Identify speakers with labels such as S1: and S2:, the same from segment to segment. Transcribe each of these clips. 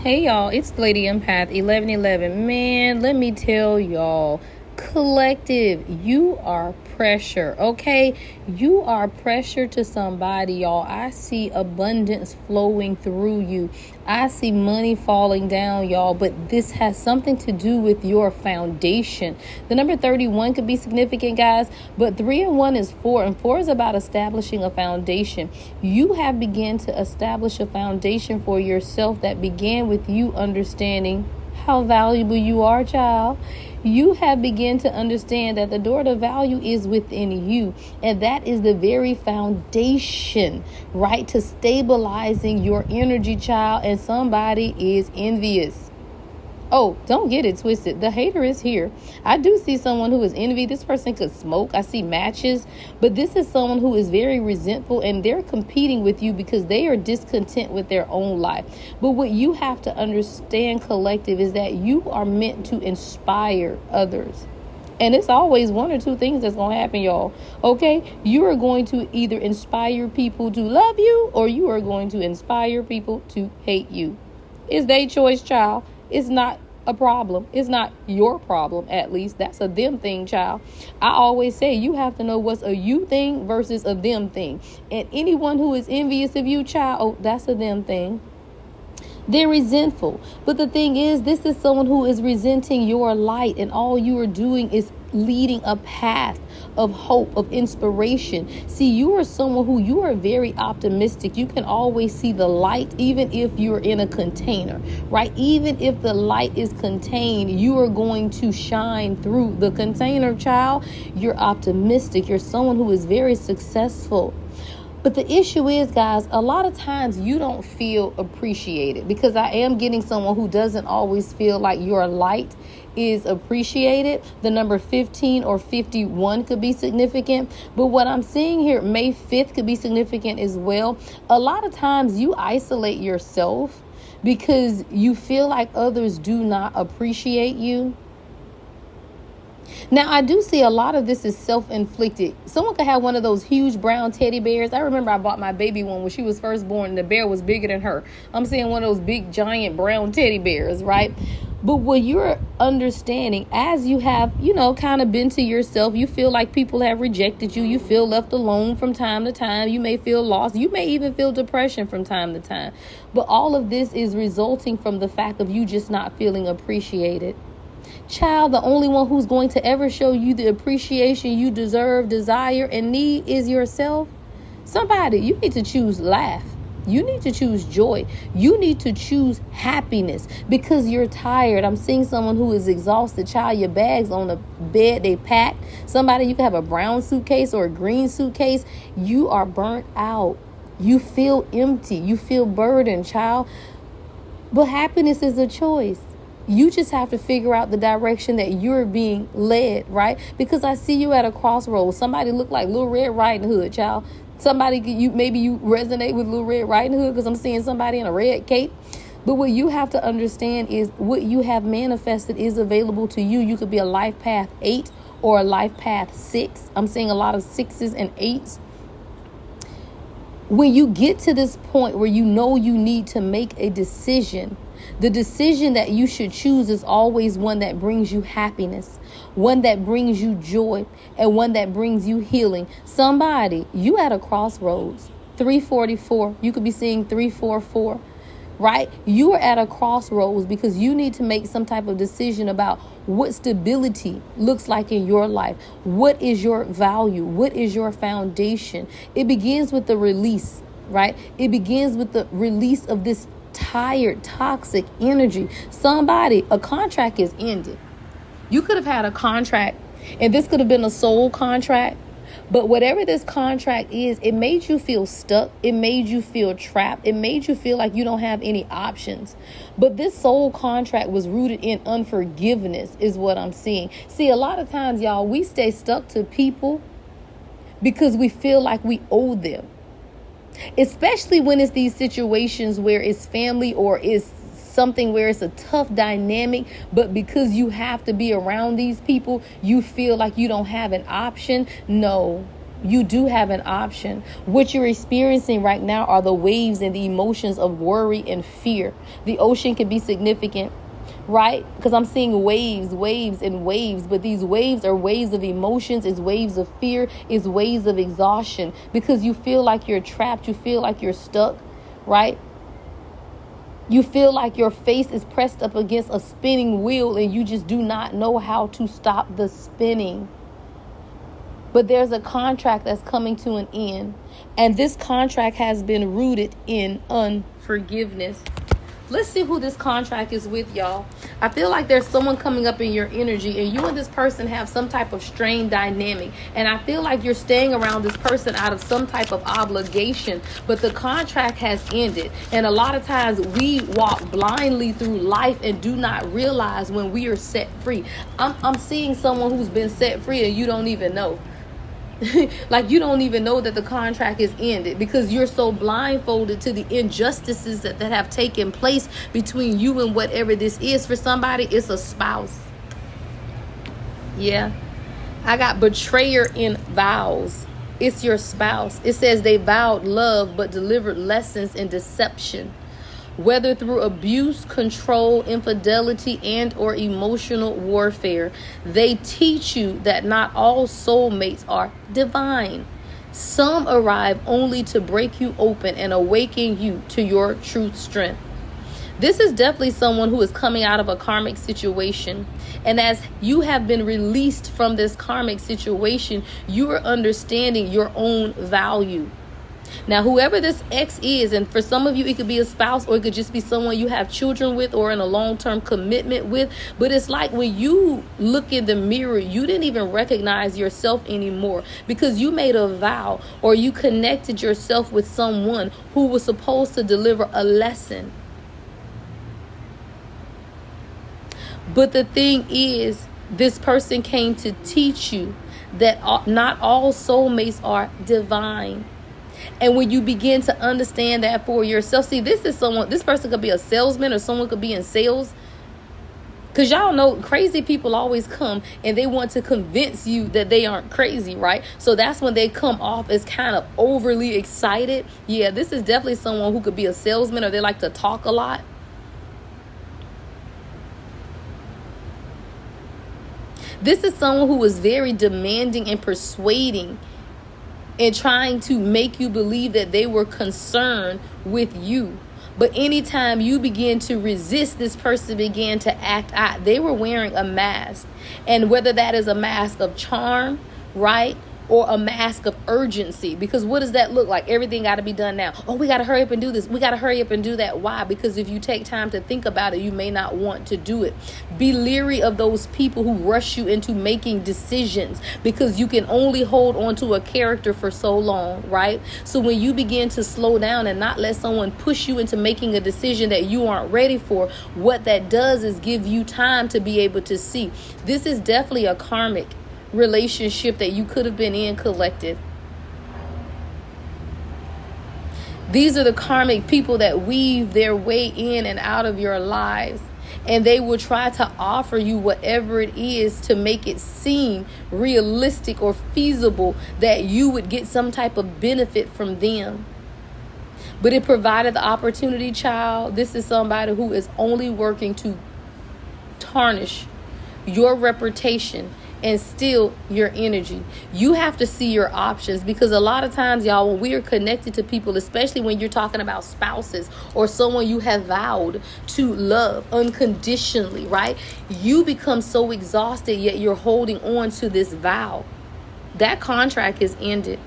S1: Hey y'all, it's the Lady Empath 1111. Man, let me tell y'all, collective, you are pressure, okay? You are pressure to somebody, y'all. I see abundance flowing through you. I see money falling down, y'all, but this has something to do with your foundation. The number 31 could be significant, guys, but 3 and 1 is 4, and 4 is about establishing a foundation. You have begun to establish a foundation for yourself that began with you understanding how valuable you are, child. You have begun to understand that the door to value is within you. And that is the very foundation, right, to stabilizing your energy, child. And somebody is envious. Oh, don't get it twisted. The hater is here. I do see someone who is envy. This person could smoke. I see matches. But this is someone who is very resentful, and they're competing with you because they are discontent with their own life. But what you have to understand, collective, is that you are meant to inspire others. And it's always one or two things that's going to happen, y'all. Okay? You are going to either inspire people to love you, or you are going to inspire people to hate you. It's their choice, child. It's not a problem. It's not your problem, at least. That's a them thing, child. I always say you have to know what's a you thing versus a them thing. And anyone who is envious of you, child, oh, that's a them thing. They're resentful. But the thing is, this is someone who is resenting your light, and all you are doing is leading a path of hope, of inspiration. See, you are someone who you are very optimistic. You can always see the light, even if you're in a container, right? Even if the light is contained, you are going to shine through the container, child. You're optimistic. You're someone who is very successful. But the issue is, guys, a lot of times you don't feel appreciated, because I am getting someone who doesn't always feel like your light is appreciated. The number 15 or 51 could be significant. But what I'm seeing here, May 5th could be significant as well. A lot of times you isolate yourself because you feel like others do not appreciate you. Now, I do see a lot of this is self-inflicted. Someone could have one of those huge brown teddy bears. I remember I bought my baby one when she was first born, and the bear was bigger than her. I'm seeing one of those big, giant brown teddy bears, right? But what you're understanding, as you have, kind of been to yourself, you feel like people have rejected you. You feel left alone from time to time. You may feel lost. You may even feel depression from time to time. But all of this is resulting from the fact of you just not feeling appreciated. Child, the only one who's going to ever show you the appreciation you deserve, desire, and need is yourself. Somebody, you need to choose laugh. You need to choose joy. You need to choose happiness because you're tired. I'm seeing someone who is exhausted. Child, your bags on the bed, they packed. Somebody, you can have a brown suitcase or a green suitcase. You are burnt out. You feel empty. You feel burdened, child. But happiness is a choice. You just have to figure out the direction that you're being led, right? Because I see you at a crossroads. Somebody look like Little Red Riding Hood, child. Somebody, maybe you resonate with Little Red Riding Hood because I'm seeing somebody in a red cape. But what you have to understand is what you have manifested is available to you. You could be a life path 8 or a life path 6. I'm seeing a lot of 6s and 8s. When you get to this point where you know you need to make a decision, the decision that you should choose is always one that brings you happiness, one that brings you joy, and one that brings you healing. Somebody, you at a crossroads, 344. You could be seeing 344, right? You are at a crossroads because you need to make some type of decision about what stability looks like in your life. What is your value? What is your foundation? It begins with the release, right? It begins with the release of this tired, toxic energy. Somebody, a contract is ended. You could have had a contract, and this could have been a soul contract. But whatever this contract is, it made you feel stuck. It made you feel trapped. It made you feel like you don't have any options. But this soul contract was rooted in unforgiveness, is what I'm seeing. See, a lot of times, y'all, we stay stuck to people because we feel like we owe them. Especially when it's these situations where it's family or it's something where it's a tough dynamic, but because you have to be around these people, you feel like you don't have an option. No, You do have an option. What you're experiencing right now are the waves and the emotions of worry and fear. The ocean can be significant, right? Because I'm seeing waves and waves, but these waves are waves of emotions, is waves of fear, is waves of exhaustion, because you feel like you're trapped, you feel like you're stuck, right? You feel like your face is pressed up against a spinning wheel and you just do not know how to stop the spinning. But there's a contract that's coming to an end, and this contract has been rooted in unforgiveness. Let's see who this contract is with, y'all. I feel like there's someone coming up in your energy, and you and this person have some type of strained dynamic. And I feel like you're staying around this person out of some type of obligation, but the contract has ended. And a lot of times we walk blindly through life and do not realize when we are set free. I'm seeing someone who's been set free and you don't even know. Like you don't even know that the contract is ended because you're so blindfolded to the injustices that have taken place between you and whatever this is. For somebody, it's a spouse. Yeah. I got betrayer in vows. It's your spouse. It says they vowed love but delivered lessons in deception. Whether through abuse, control, infidelity, and or emotional warfare, they teach you that not all soulmates are divine. Some arrive only to break you open and awaken you to your true strength. This is definitely someone who is coming out of a karmic situation. And as you have been released from this karmic situation, you are understanding your own value. Now, whoever this ex is, and for some of you, it could be a spouse, or it could just be someone you have children with or in a long-term commitment with. But it's like when you look in the mirror, you didn't even recognize yourself anymore because you made a vow or you connected yourself with someone who was supposed to deliver a lesson. But the thing is, this person came to teach you that not all soulmates are divine. And when you begin to understand that for yourself, see, this person could be a salesman or someone could be in sales. Because y'all know crazy people always come and they want to convince you that they aren't crazy, right? So that's when they come off as kind of overly excited. Yeah, this is definitely someone who could be a salesman or they like to talk a lot. This is someone who is very demanding and persuading and trying to make you believe that they were concerned with you. But anytime you begin to resist, this person began to act out. They were wearing a mask. And whether that is a mask of charm, right? Or a mask of urgency. Because what does that look like? Everything got to be done now. Oh, we got to hurry up and do this. We got to hurry up and do that. Why? Because if you take time to think about it, you may not want to do it. Be leery of those people who rush you into making decisions because you can only hold on to a character for so long, right? So when you begin to slow down and not let someone push you into making a decision that you aren't ready for, what that does is give you time to be able to see. This is definitely a karmic relationship that you could have been in, collective. These are the karmic people that weave their way in and out of your lives, and they will try to offer you whatever it is to make it seem realistic or feasible that you would get some type of benefit from them. But it provided the opportunity, child. This is somebody who is only working to tarnish your reputation and steal your energy. You have to see your options, because a lot of times, y'all, when we are connected to people, especially when you're talking about spouses or someone you have vowed to love unconditionally, right? You become so exhausted, yet you're holding on to this vow. That contract is ended.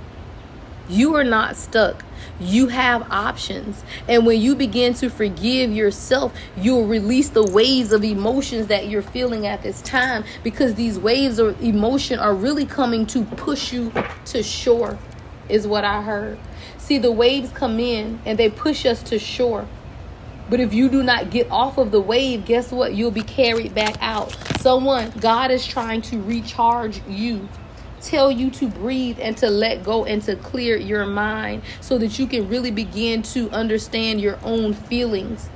S1: You are not stuck. You have options. And when you begin to forgive yourself, you'll release the waves of emotions that you're feeling at this time, because these waves of emotion are really coming to push you to shore, is what I heard. See, the waves come in and they push us to shore. But if you do not get off of the wave, guess what? You'll be carried back out. God is trying to recharge you. Tell you to breathe and to let go and to clear your mind so that you can really begin to understand your own feelings.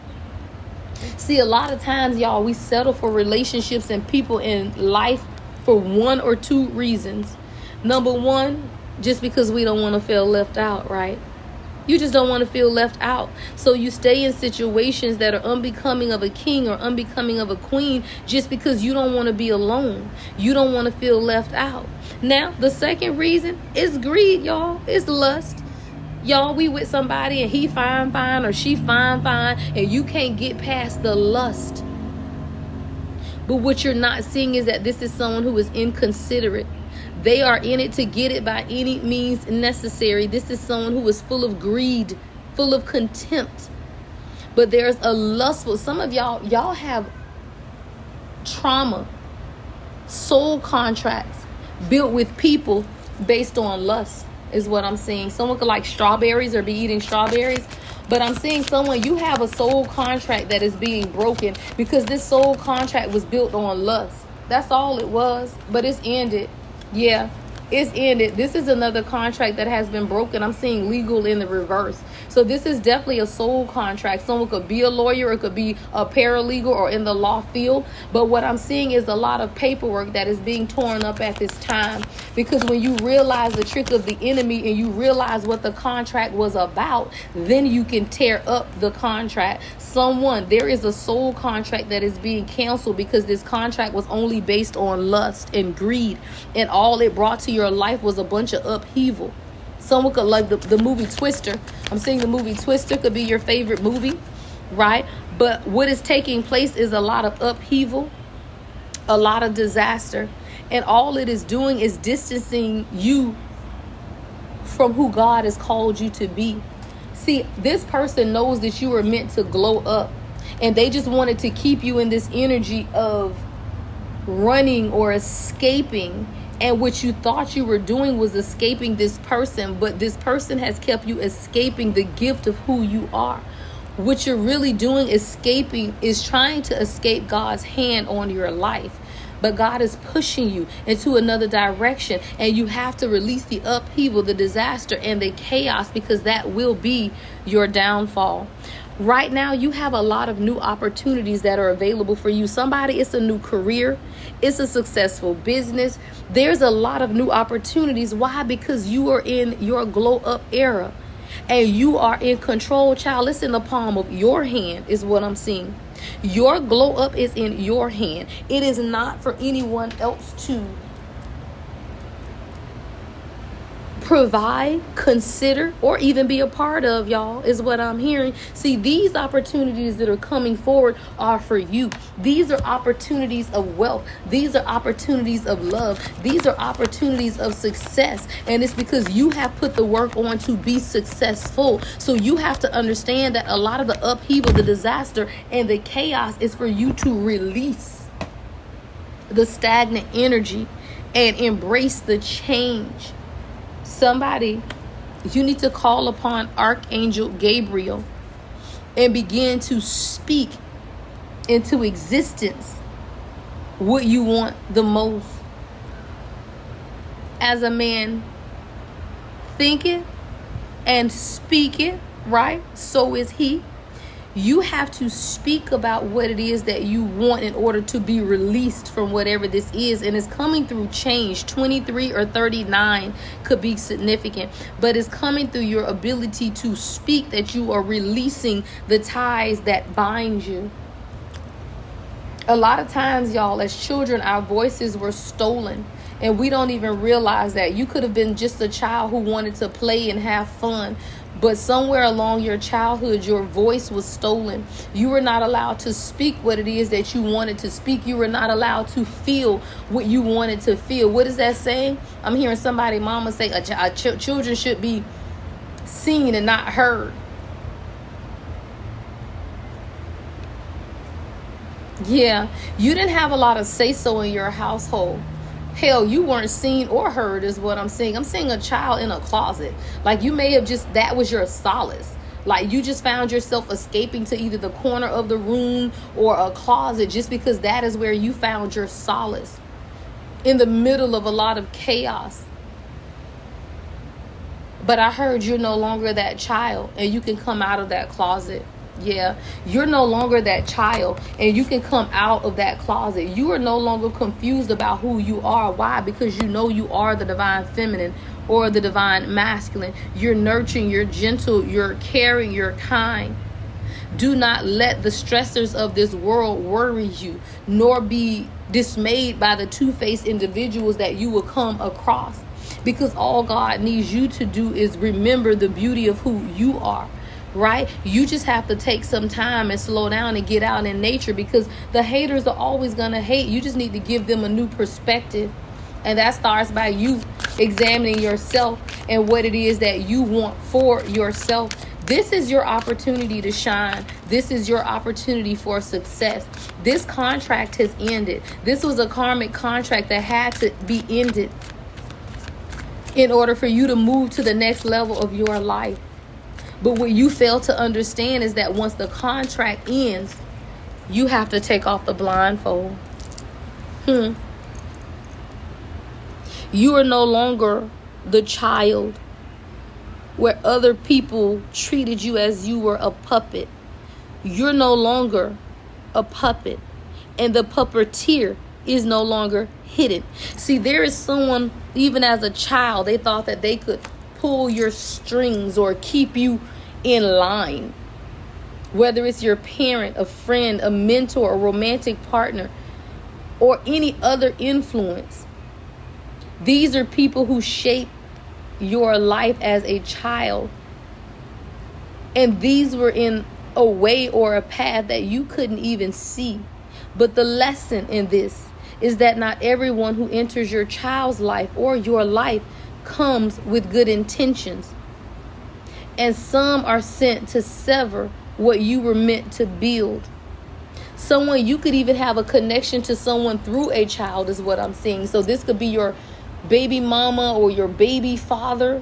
S1: See, a lot of times, y'all, we settle for relationships and people in life for one or two reasons. Number one, just because we don't want to feel left out, right? You just don't want to feel left out. So you stay in situations that are unbecoming of a king or unbecoming of a queen just because you don't want to be alone. You don't want to feel left out. Now, the second reason is greed, y'all. It's lust. Y'all, we with somebody and he fine or she fine and you can't get past the lust. But what you're not seeing is that this is someone who is inconsiderate. They are in it to get it by any means necessary. This is someone who is full of greed, full of contempt. But there's a lustful, some of y'all have trauma, soul contracts built with people based on lust is what I'm seeing. Someone could like strawberries or be eating strawberries. But I'm seeing someone, you have a soul contract that is being broken because this soul contract was built on lust. That's all it was. But it's ended. Yeah, it's ended. This is another contract that has been broken. I'm seeing legal in the reverse. So this is definitely a soul contract. Someone could be a lawyer, it could be a paralegal or in the law field. But what I'm seeing is a lot of paperwork that is being torn up at this time. Because when you realize the trick of the enemy and you realize what the contract was about, then you can tear up the contract. There is a soul contract that is being canceled because this contract was only based on lust and greed. And all it brought to your life was a bunch of upheaval. Someone could like the movie Twister. I'm seeing the movie Twister could be your favorite movie, right? But what is taking place is a lot of upheaval, a lot of disaster. And all it is doing is distancing you from who God has called you to be. See, this person knows that you are meant to glow up. And they just wanted to keep you in this energy of running or escaping. And what you thought you were doing was escaping this person, but this person has kept you escaping the gift of who you are. What you're really doing is trying to escape God's hand on your life. But God is pushing you into another direction, and you have to release the upheaval, the disaster, and the chaos, because that will be your downfall. Right now, you have a lot of new opportunities that are available for you. Somebody, it's a new career. It's a successful business. There's a lot of new opportunities. Why? Because you are in your glow up era and you are in control, child. It's in the palm of your hand is what I'm seeing. Your glow up is in your hand. It is not for anyone else to provide, consider, or even be a part of, y'all, is what I'm hearing. See, these opportunities that are coming forward are for you. These are opportunities of wealth. These are opportunities of love. These are opportunities of success. And it's because you have put the work on to be successful. So you have to understand that a lot of the upheaval, the disaster, and the chaos is for you to release the stagnant energy and embrace the change. Somebody, you need to call upon Archangel Gabriel and begin to speak into existence what you want the most. As a man thinketh and speaketh, right? So is he. You have to speak about what it is that you want in order to be released from whatever this is. And it's coming through change. 23 or 39 could be significant, but it's coming through your ability to speak that you are releasing the ties that bind you. A lot of times, y'all, as children, our voices were stolen. And we don't even realize that. You could have been just a child who wanted to play and have fun. But somewhere along your childhood, your voice was stolen. You were not allowed to speak what it is that you wanted to speak. You were not allowed to feel what you wanted to feel. What is that saying? I'm hearing somebody, mama, say children should be seen and not heard. Yeah, you didn't have a lot of say-so in your household. Hell, you weren't seen or heard is what I'm seeing. I'm seeing a child in a closet. Like you may have that was your solace. Like you just found yourself escaping to either the corner of the room or a closet just because that is where you found your solace in the middle of a lot of chaos. But I heard you're no longer that child and you can come out of that closet. Yeah, you're no longer that child and you can come out of that closet. You are no longer confused about who you are. Why? Because you know you are the divine feminine or the divine masculine. You're nurturing, you're gentle, you're caring, you're kind. Do not let the stressors of this world worry you, nor be dismayed by the two-faced individuals that you will come across. Because all God needs you to do is remember the beauty of who you are, right? You just have to take some time and slow down and get out in nature, because the haters are always going to hate. You just need to give them a new perspective. And that starts by you examining yourself and what it is that you want for yourself. This is your opportunity to shine. This is your opportunity for success. This contract has ended. This was a karmic contract that had to be ended in order for you to move to the next level of your life. But what you fail to understand is that once the contract ends, you have to take off the blindfold. You are no longer the child where other people treated you as you were a puppet. You're no longer a puppet, and the puppeteer is no longer hidden. See, there is someone, even as a child, they thought that they could pull your strings or keep you in line. Whether it's your parent, a friend, a mentor, a romantic partner, or any other influence. These are people who shape your life as a child. And these were in a way or a path that you couldn't even see. But the lesson in this is that not everyone who enters your child's life or your life comes with good intentions. And some are sent to sever what you were meant to build. Someone, you could even have a connection to someone through a child is what I'm seeing. So this could be your baby mama or your baby father.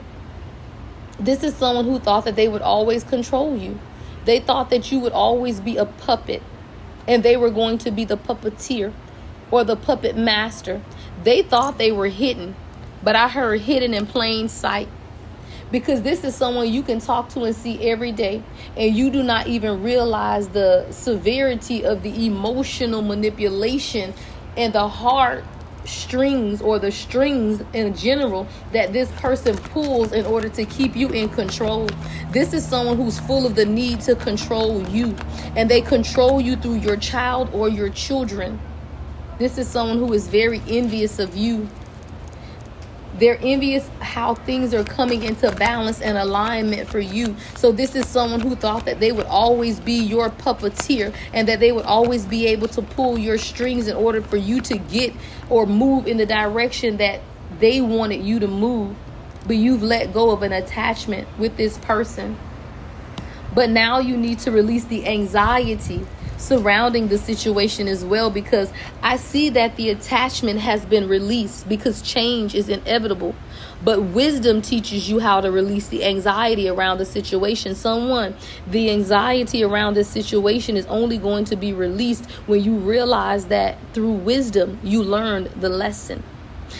S1: This is someone who thought that they would always control you. They thought that you would always be a puppet, and they were going to be the puppeteer or the puppet master. They thought they were hidden, but I heard hidden in plain sight. Because this is someone you can talk to and see every day, and you do not even realize the severity of the emotional manipulation and the heart strings, or the strings in general, that this person pulls in order to keep you in control. This is someone who's full of the need to control you, and they control you through your child or your children. This is someone who is very envious of you. They're envious how things are coming into balance and alignment for you. So this is someone who thought that they would always be your puppeteer, and that they would always be able to pull your strings in order for you to get or move in the direction that they wanted you to move. But you've let go of an attachment with this person. But now you need to release the anxiety surrounding the situation as well, because I see that the attachment has been released, because change is inevitable. But wisdom teaches you how to release the anxiety around the situation. The anxiety around this situation is only going to be released when you realize that through wisdom you learned the lesson.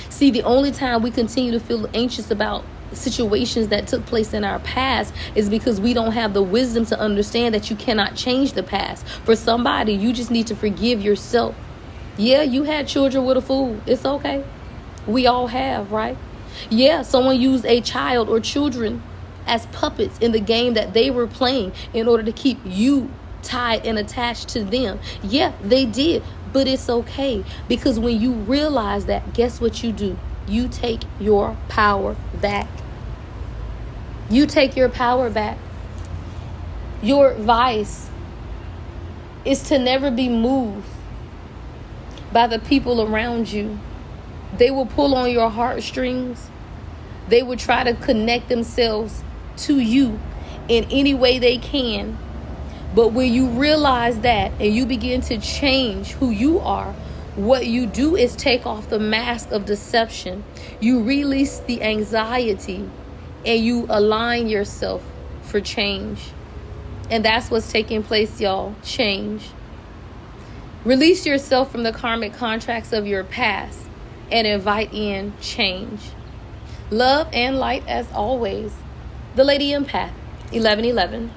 S1: See, the only time we continue to feel anxious about situations that took place in our past is because we don't have the wisdom to understand that you cannot change the past. For somebody, you just need to forgive yourself. Yeah, you had children with a fool. It's okay. We all have, right? Yeah, someone used a child or children as puppets in the game that they were playing in order to keep you tied and attached to them. Yeah, they did. But it's okay, because when you realize that, guess what you do? You take your power back. You take your power back. Your advice is to never be moved by the people around you. They will pull on your heartstrings. They will try to connect themselves to you in any way they can. But when you realize that and you begin to change who you are, what you do is take off the mask of deception. You release the anxiety and you align yourself for change. And that's what's taking place, y'all. Change. Release yourself from the karmic contracts of your past and invite in change. Love and light as always. The Lady Empath, 1111.